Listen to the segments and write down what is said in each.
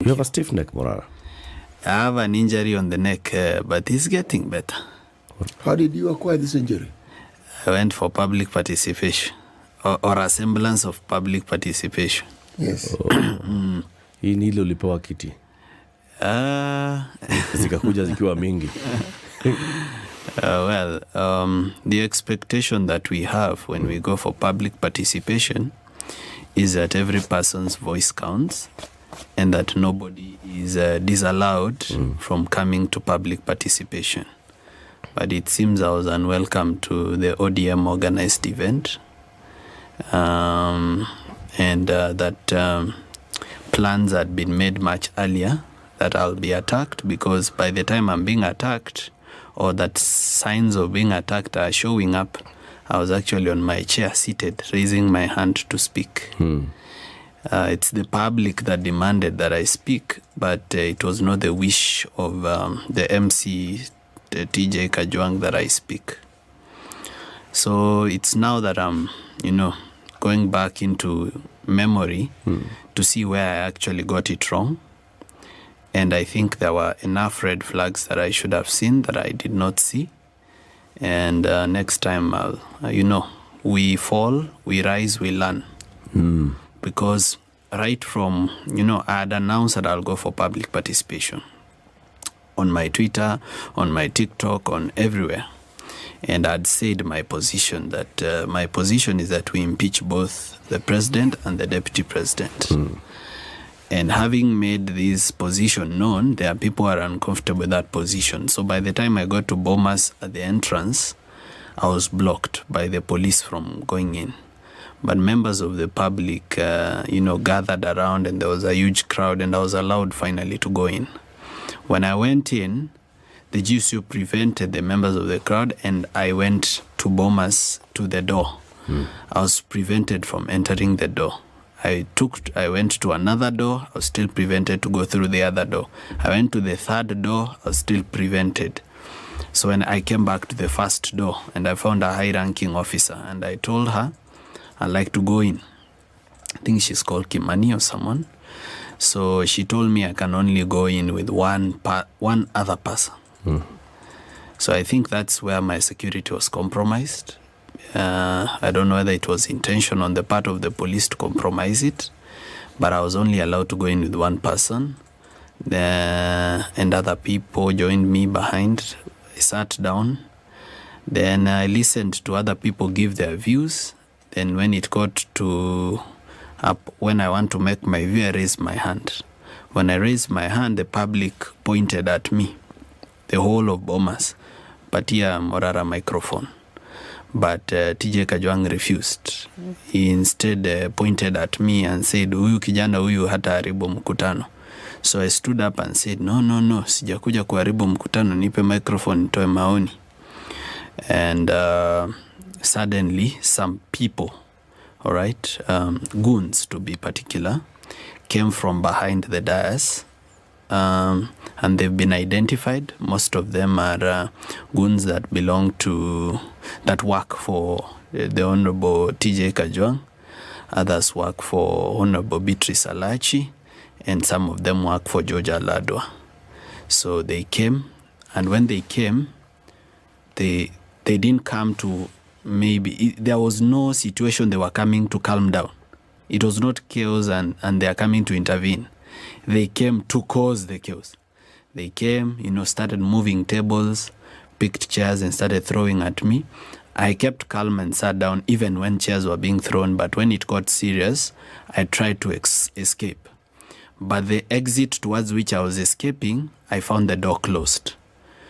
You have a stiff neck, Morara. I have an injury on the neck, but it's getting better. How did you acquire this injury? I went for public participation, or a semblance of public participation. Yes. Hii ni ile ulipewa kiti. Zikakuja zikiwa mingi. The expectation that we have when we go for public participation is that every person's voice counts and that nobody is disallowed from coming to public participation. But it seems I was unwelcome to the ODM organized event, and that plans had been made much earlier that I'll be attacked, because by the time I'm being attacked, or that signs of being attacked are showing up, I was actually on my chair seated, raising my hand to speak. It's the public that demanded that I speak, but it was not the wish of the MC, TJ Kajwang, that I speak. So it's now that I'm, going back into memory to see where I actually got it wrong. And I think there were enough red flags that I should have seen that I did not see. And next time, we fall, we rise, we learn. Because right from, I had announced that I'll go for public participation on my Twitter, on my TikTok, on everywhere. And I'd said my position, that my position is that we impeach both the president and the deputy president. And having made this position known, there are people who are uncomfortable with that position. So by the time I got to Bomas at the entrance, I was blocked by the police from going in. But members of the public, gathered around, and there was a huge crowd, and I was allowed finally to go in. When I went in, the GSU prevented the members of the crowd, and I went to Bomas to the door. I was prevented from entering the door. I went to another door, I was still prevented to go through the other door. I went to the third door, I was still prevented. So when I came back to the first door, and I found a high-ranking officer, and I told her I'd like to go in. I think she's called Imani or someone. So she told me I can only go in with one other person. So I think that's where my security was compromised. I don't know whether it was intention on the part of the police to compromise it, but I was only allowed to go in with one person. And other people joined me behind. I sat down. Then I listened to other people give their views. Then when it got to when I want to make my view, I raised my hand. When I raised my hand, the public pointed at me, the whole of Bomas, patia Morara microphone. But TJ Kajwang refused. He instead pointed at me and said, huyu kijana huyu hata haribu mkutano. So I stood up and said, no, sijakuja kuharibu mkutano, nipe microphone, nitoe maoni. And suddenly some people, all right, goons to be particular, came from behind the dais, and they've been identified. Most of them are goons that work for the Honorable TJ Kajwang. Others work for Honorable Beatrice Alachi, and some of them work for Georgia Ladwa. So they came, and when they came, they didn't come to there was no situation they were coming to calm down. It was not chaos and they are coming to intervene. They came to cause the chaos. They came, started moving tables, picked chairs and started throwing at me. I kept calm and sat down even when chairs were being thrown, but when it got serious, I tried to escape. But the exit towards which I was escaping, I found the door closed.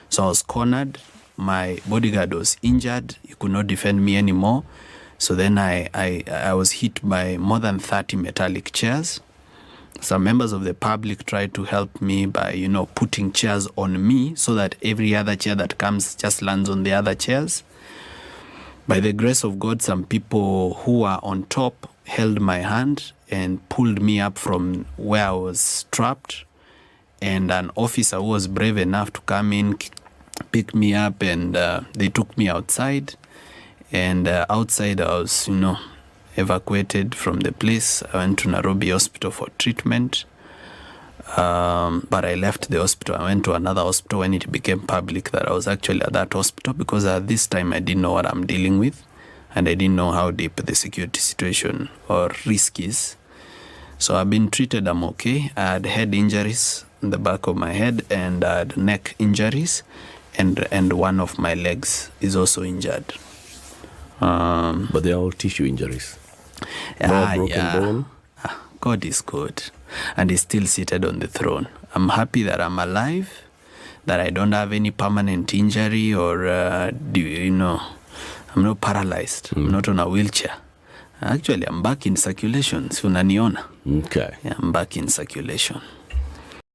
So I was cornered. My bodyguard was injured. He could not defend me anymore. So then I was hit by more than 30 metallic chairs. Some members of the public tried to help me by, putting chairs on me so that every other chair that comes just lands on the other chairs. By the grace of God, some people who were on top held my hand and pulled me up from where I was trapped. And an officer who was brave enough to come in, pick me up, and they took me outside. And outside I was, evacuated from the place. I went to Nairobi Hospital for treatment. But I left the hospital. I went to another hospital when it became public that I was actually at that hospital, because at this time I didn't know what I'm dealing with, and I didn't know how deep the security situation or risk is. So I've been treated. I'm okay. I had head injuries in the back of my head, and I had neck injuries, and one of my legs is also injured. But they are all tissue injuries. No broken bone. God is good, and He's still seated on the throne. I'm happy that I'm alive, that I don't have any permanent injury, or I'm not paralyzed. I'm not on a wheelchair. Actually, I'm back in circulation. So unaniona. Okay. Yeah, I'm back in circulation.